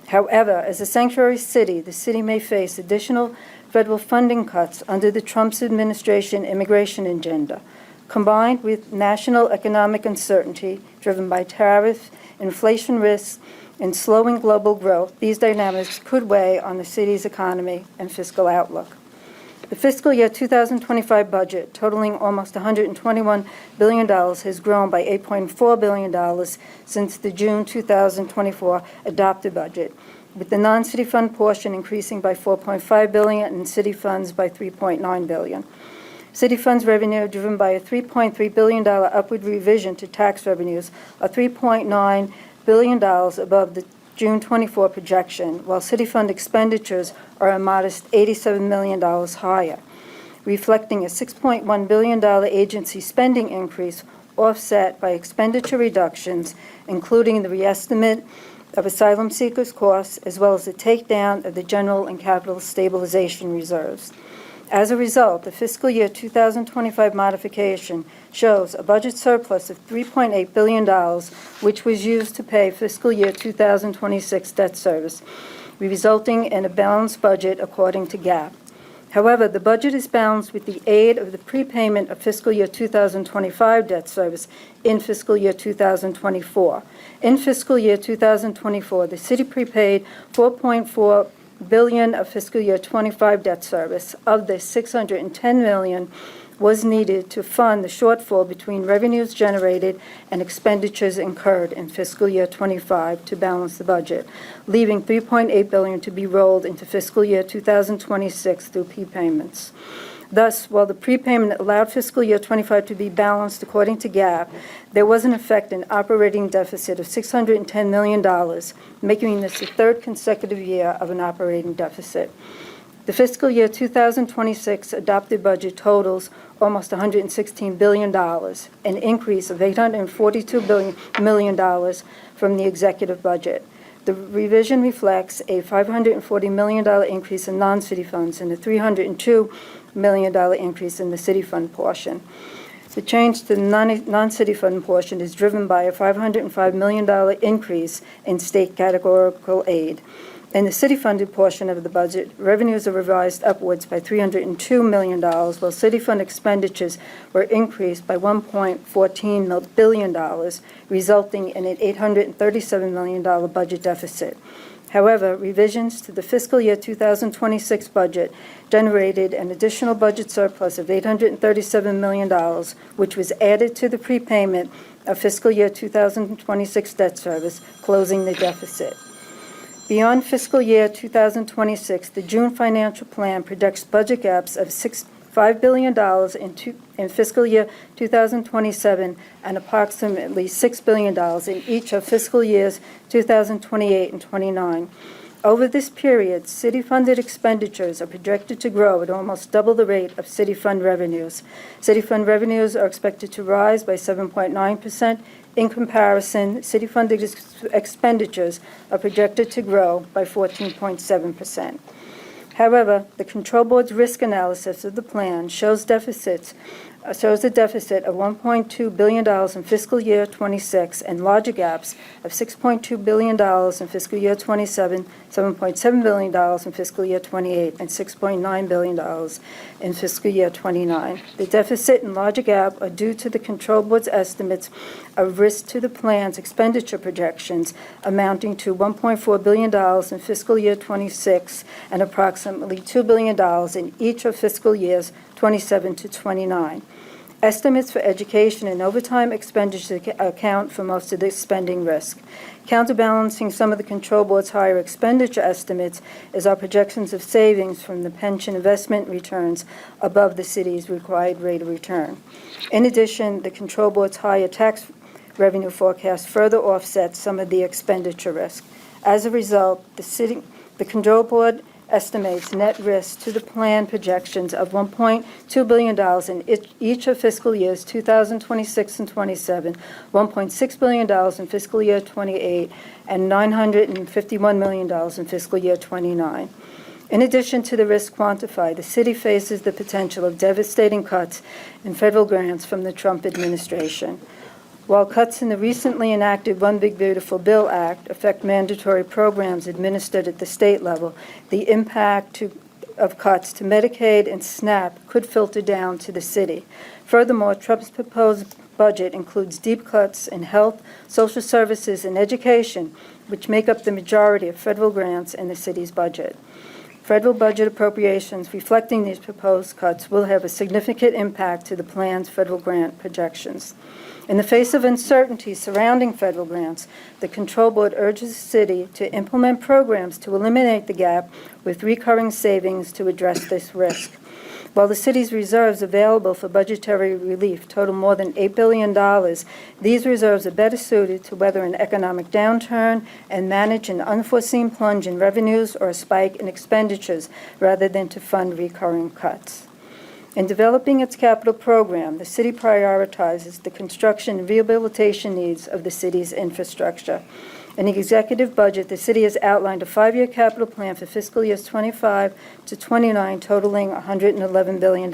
However, as a sanctuary city, the city may face additional federal funding cuts under the Trump administration immigration agenda. Combined with national economic uncertainty driven by tariff, inflation risks, and slowing global growth, these dynamics could weigh on the city's economy and fiscal outlook. The fiscal year 2025 budget, totaling almost $121 billion, has grown by $8.4 billion since the June 2024 adopted budget, with the non-city fund portion increasing by $4.5 billion and city funds by $3.9 billion. City funds revenue, driven by a $3.3 billion upward revision to tax revenues, are $3.9 billion above the June 24 projection, while city fund expenditures are a modest $87 million higher, reflecting a $6.1 billion agency spending increase offset by expenditure reductions, including the reestimate of asylum seekers' costs, as well as the takedown of the general and capital stabilization reserves. As a result, the fiscal year 2025 modification shows a budget surplus of $3.8 billion, which was used to pay fiscal year 2026 debt service, resulting in a balanced budget according to GAAP. However, the budget is balanced with the aid of the prepayment of fiscal year 2025 debt service in fiscal year 2024. In fiscal year 2024, the city prepaid $4.4 billion of fiscal year 25 debt service. Of this, $610 million was needed to fund the shortfall between revenues generated and expenditures incurred in fiscal year 25 to balance the budget, leaving $3.8 billion to be rolled into fiscal year 2026 through prepayments. Thus, while the prepayment allowed fiscal year 25 to be balanced according to GAAP, there was in effect an operating deficit of $610 million, making this the third consecutive year of an operating deficit. The fiscal year 2026 adopted budget totals almost $116 billion, an increase of $842 million from the executive budget. The revision reflects a $540 million increase in non-city funds and a $302 million increase in the city fund portion. The change to the non-city fund portion is driven by a $505 million increase in state categorical aid. In the city-funded portion of the budget, revenues are revised upwards by $302 million, while city fund expenditures were increased by $1.14 billion, resulting in an $837 million budget deficit. However, revisions to the fiscal year 2026 budget generated an additional budget surplus of $837 million, which was added to the prepayment of fiscal year 2026 debt service, closing the deficit. Beyond fiscal year 2026, the June financial plan projects budget gaps of $5 billion in fiscal year 2027 and approximately $6 billion in each of fiscal years 2028 and 29. Over this period, city-funded expenditures are projected to grow at almost double the rate of city fund revenues. City fund revenues are expected to rise by 7.9%. In comparison, city-funded expenditures are projected to grow by 14.7%. However, the Control Board's risk analysis of the plan shows a deficit of $1.2 billion in fiscal year 26 and larger gaps of $6.2 billion in fiscal year 27, $7.7 billion in fiscal year 28, and $6.9 billion in fiscal year 29. The deficit and larger gap are due to the Control Board's estimates of risk to the plan's expenditure projections amounting to $1.4 billion in fiscal year 26 and approximately $2 billion in each of fiscal years 27 to 29. Estimates for education and overtime expenditures account for most of the spending risk. Counterbalancing some of the Control Board's higher expenditure estimates is our projections of savings from the pension investment returns above the city's required rate of return. In addition, the Control Board's higher tax revenue forecast further offsets some of the expenditure risk. As a result, the Control Board estimates net risk to the plan projections of $1.2 billion in each of fiscal years 2026 and 27, $1.6 billion in fiscal year 28, and $951 million in fiscal year 29. In addition to the risk quantified, the city faces the potential of devastating cuts in federal grants from the Trump administration. While cuts in the recently enacted One Big Beautiful Bill Act affect mandatory programs administered at the state level, the impact of cuts to Medicaid and SNAP could filter down to the city. Furthermore, Trump's proposed budget includes deep cuts in health, social services, and education, which make up the majority of federal grants in the city's budget. Federal budget appropriations reflecting these proposed cuts will have a significant impact to the plan's federal grant projections. In the face of uncertainty surrounding federal grants, the Control Board urges the city to implement programs to eliminate the gap with recurring savings to address this risk. While the city's reserves available for budgetary relief total more than $8 billion, these reserves are better suited to weather an economic downturn and manage an unforeseen plunge in revenues or a spike in expenditures rather than to fund recurring cuts. In developing its capital program, the city prioritizes the construction and rehabilitation needs of the city's infrastructure. In the executive budget, the city has outlined a 5-year capital plan for fiscal years 25 to 29 totaling $111 billion.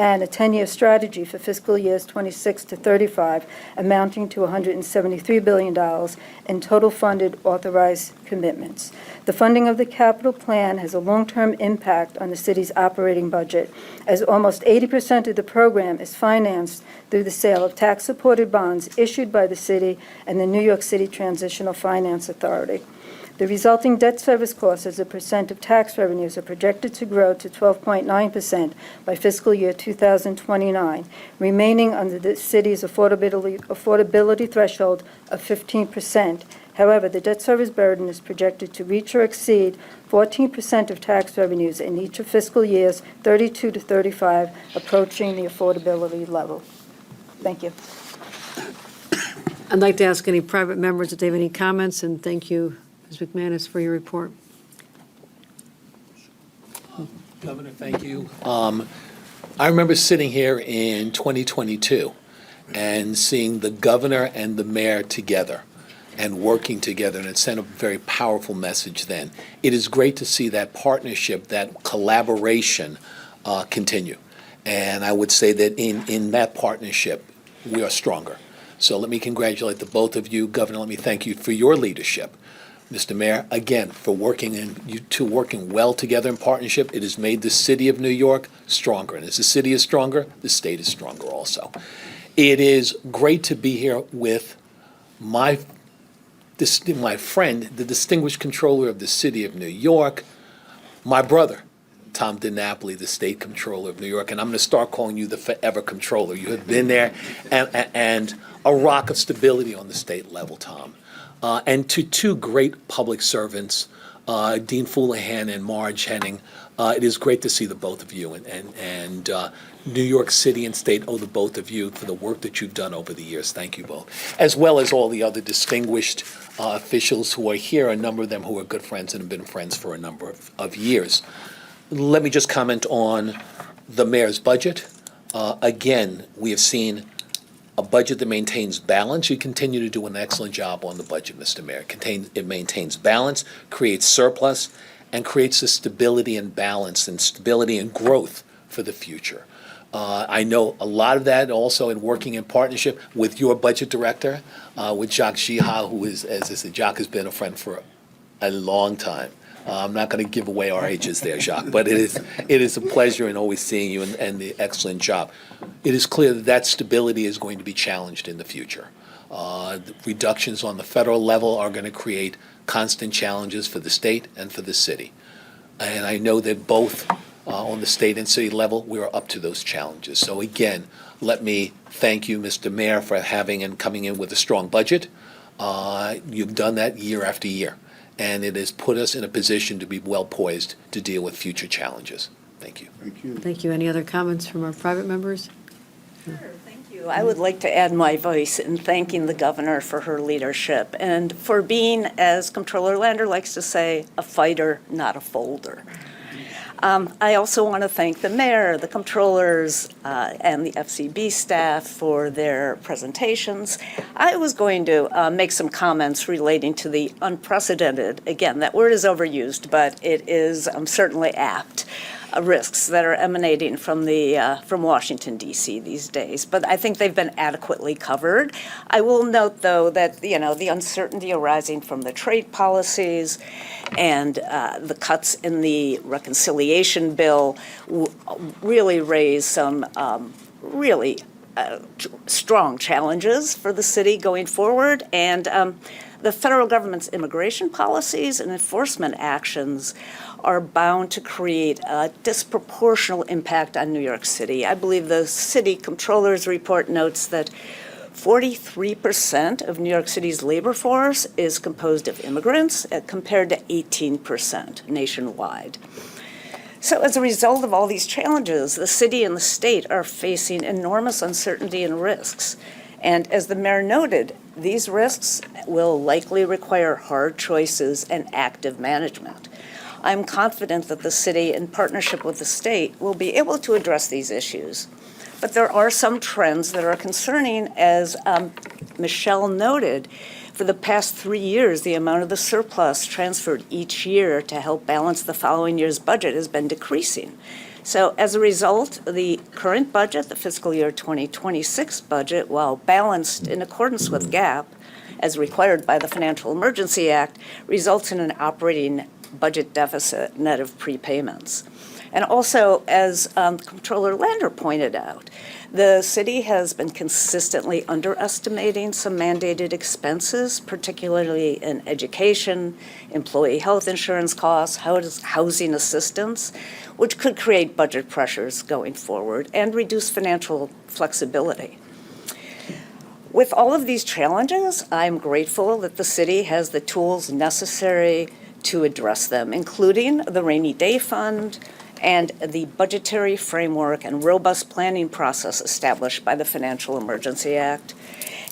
and a 10-year strategy for fiscal years 26 to 35, amounting to $173 billion in total funded authorized commitments. The funding of the capital plan has a long-term impact on the city's operating budget, as almost 80% of the program is financed through the sale of tax-supported bonds issued by the city and the New York City Transitional Finance Authority. The resulting debt service costs as a percent of tax revenues are projected to grow to 12.9% by fiscal year 2029, remaining under the city's affordability threshold of 15%. However, the debt service burden is projected to reach or exceed 14% of tax revenues in each of fiscal years 32 to 35, approaching the affordability level. Thank you. I'd like to ask any private members if they have any comments, and thank you, Ms. McManus, for your report. Governor, thank you. I remember sitting here in 2022 and seeing the governor and the mayor together and working together, and it sent a very powerful message then. It is great to see that partnership, that collaboration continue. And I would say that in that partnership, we are stronger. So let me congratulate the both of you. Governor, let me thank you for your leadership. Mr. Mayor, again, for working and you two working well together in partnership. It has made the city of New York stronger. And as the city is stronger, the state is stronger also. It is great to be here with my friend, the distinguished controller of the city of New York, my brother, Tom DiNapoli, the state controller of New York. And I'm going to start calling you the forever controller. You have been there and a rock of stability on the state level, Tom. And to two great public servants, Dean Foulahan and Marge Henning, it is great to see the both of you. And New York City and state owe the both of you for the work that you've done over the years. Thank you both. As well as all the other distinguished officials who are here, a number of them who are good friends and have been friends for a number of years. Let me just comment on the mayor's budget. Again, we have seen a budget that maintains balance. You continue to do an excellent job on the budget, Mr. Mayor. It maintains balance, creates surplus, and creates a stability and balance and stability and growth for the future. I know a lot of that also in working in partnership with your budget director, with Jacques Giha, who is, as I said, Jacques has been a friend for a long time. I'm not going to give away our ages there, Jacques, but it is a pleasure in always seeing you and the excellent job. It is clear that stability is going to be challenged in the future. The reductions on the federal level are going to create constant challenges for the state and for the city. And I know that both on the state and city level, we are up to those challenges. So again, let me thank you, Mr. Mayor, for having and coming in with a strong budget. You've done that year after year. And it has put us in a position to be well poised to deal with future challenges. Thank you. Thank you. Thank you. Any other comments from our private members? Sure, thank you. I would like to add my voice in thanking the governor for her leadership and for being, as Comptroller Lander likes to say, a fighter, not a folder. I also want to thank the mayor, the controllers, and the FCB staff for their presentations. I was going to make some comments relating to the unprecedented, again, that word is overused, but it is certainly apt, risks that are emanating from Washington, D.C. these days. But I think they've been adequately covered. I will note, though, that, the uncertainty arising from the trade policies and the cuts in the reconciliation bill really raise some really strong challenges for the city going forward. And the federal government's immigration policies and enforcement actions are bound to create a disproportional impact on New York City. I believe the city comptroller's report notes that 43% of New York City's labor force is composed of immigrants, compared to 18% nationwide. So as a result of all these challenges, the city and the state are facing enormous uncertainty and risks. And as the mayor noted, these risks will likely require hard choices and active management. I'm confident that the city, in partnership with the state, will be able to address these issues. But there are some trends that are concerning, as Michelle noted. For the past 3 years, the amount of the surplus transferred each year to help balance the following year's budget has been decreasing. So as a result, the current budget, the fiscal year 2026 budget, while balanced in accordance with GAAP, as required by the Financial Emergency Act, results in an operating budget deficit net of prepayments. And also, as Comptroller Lander pointed out, the city has been consistently underestimating some mandated expenses, particularly in education, employee health insurance costs, housing assistance, which could create budget pressures going forward and reduce financial flexibility. With all of these challenges, I'm grateful that the city has the tools necessary to address them, including the Rainy Day Fund and the budgetary framework and robust planning process established by the Financial Emergency Act,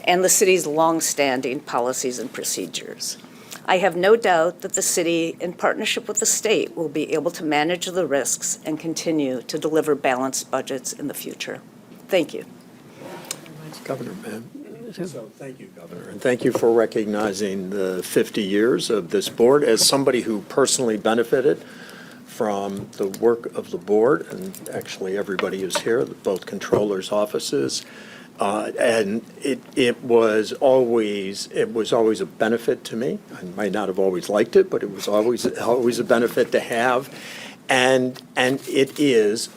and the city's longstanding policies and procedures. I have no doubt that the city, in partnership with the state, will be able to manage the risks and continue to deliver balanced budgets in the future. Thank you. Governor, ma'am. So thank you, Governor, and thank you for recognizing the 50 years of this board. As somebody who personally benefited from the work of the board, and actually everybody who's here, both controllers' offices, and it was always a benefit to me. I might not have always liked it, but it was always a benefit to have, and it is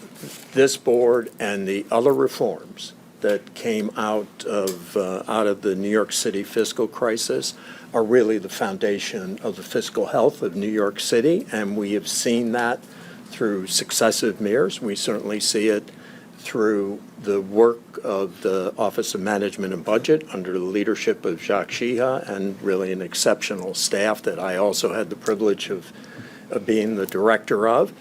this board and the other reforms that came out of the New York City fiscal crisis are really the foundation of the fiscal health of New York City, and we have seen that through successive mayors. We certainly see it through the work of the Office of Management and Budget under the leadership of Jacques Chiha, and really an exceptional staff that I also had the privilege of being the director of.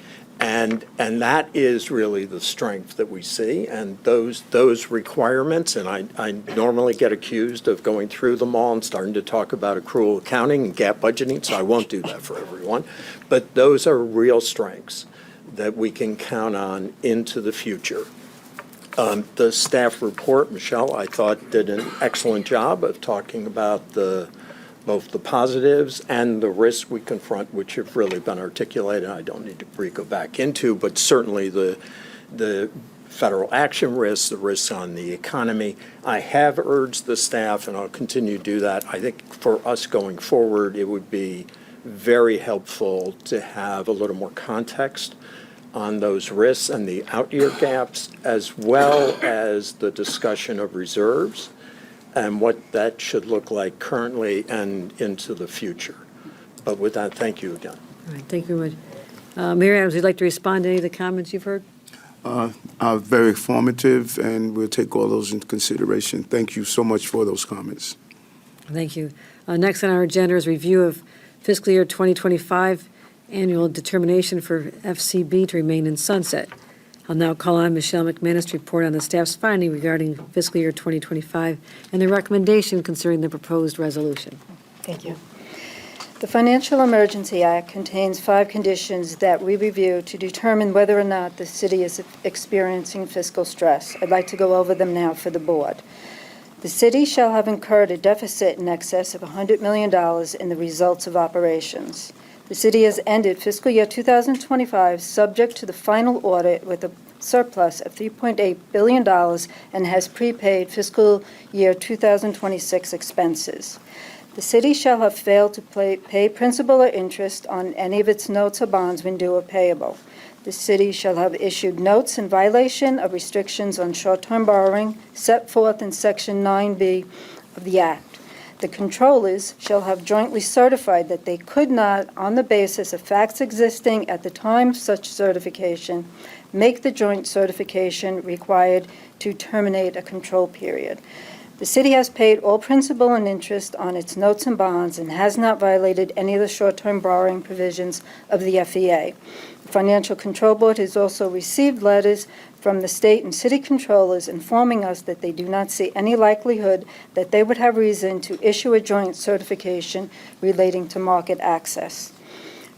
And that is really the strength that we see, and those requirements, and I normally get accused of going through them all and starting to talk about accrual accounting and GAAP budgeting, so I won't do that for everyone. But those are real strengths that we can count on into the future. The staff report, Michelle, I thought did an excellent job of talking about both the positives and the risks we confront, which have really been articulated. I don't need to go back into, but certainly the federal action risks, the risks on the economy. I have urged the staff, and I'll continue to do that. I think for us going forward, it would be very helpful to have a little more context on those risks and the out-year gaps, as well as the discussion of reserves and what that should look like currently and into the future. But with that, thank you again. All right, thank you very much. Mayor Adams, would you like to respond to any of the comments you've heard? Are very informative, and we'll take all those into consideration. Thank you so much for those comments. Thank you. Next on our agenda is review of fiscal year 2025 annual determination for FCB to remain in sunset. I'll now call on Michelle McManus to report on the staff's finding regarding fiscal year 2025 and the recommendation concerning the proposed resolution. Thank you. The Financial Emergency Act contains 5 conditions that we review to determine whether or not the city is experiencing fiscal stress. I'd like to go over them now for the board. The city shall have incurred a deficit in excess of $100 million in the results of operations. The city has ended fiscal year 2025 subject to the final audit with a surplus of $3.8 billion and has prepaid fiscal year 2026 expenses. The city shall have failed to pay principal or interest on any of its notes or bonds when due or payable. The city shall have issued notes in violation of restrictions on short-term borrowing set forth in Section 9B of the Act. The controllers shall have jointly certified that they could not, on the basis of facts existing at the time of such certification, make the joint certification required to terminate a control period. The city has paid all principal and interest on its notes and bonds and has not violated any of the short-term borrowing provisions of the FEA. The Financial Control Board has also received letters from the state and city controllers informing us that they do not see any likelihood that they would have reason to issue a joint certification relating to market access.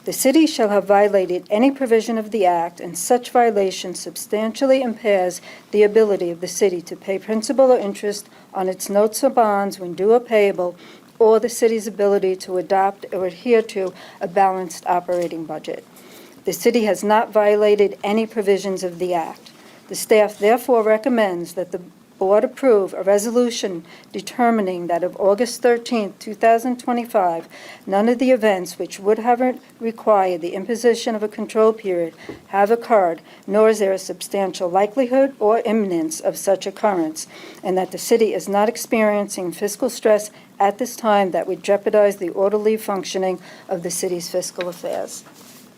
The city shall have violated any provision of the Act, and such violation substantially impairs the ability of the city to pay principal or interest on its notes or bonds when due or payable, or the city's ability to adopt or adhere to a balanced operating budget. The city has not violated any provisions of the act. The staff therefore recommends that the board approve a resolution determining that of August 13, 2025, none of the events which would have required the imposition of a control period have occurred, nor is there a substantial likelihood or imminence of such occurrence, and that the city is not experiencing fiscal stress at this time that would jeopardize the orderly functioning of the city's fiscal affairs.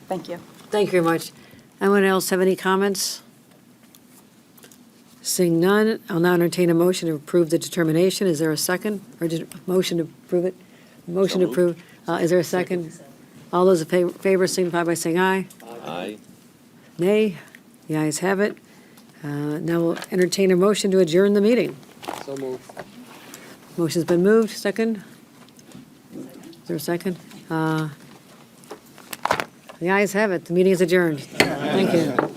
Thank you. Thank you very much. Anyone else have any comments? Seeing none, I'll now entertain a motion to approve the determination. Is there a second? Or motion to approve it? Motion to approve. Is there a second? All those in favor signify by saying aye. Aye. Nay. The ayes have it. Now we'll entertain a motion to adjourn the meeting. So moved. Motion's been moved. Second? Is there a second? The ayes have it. The meeting is adjourned. Thank you.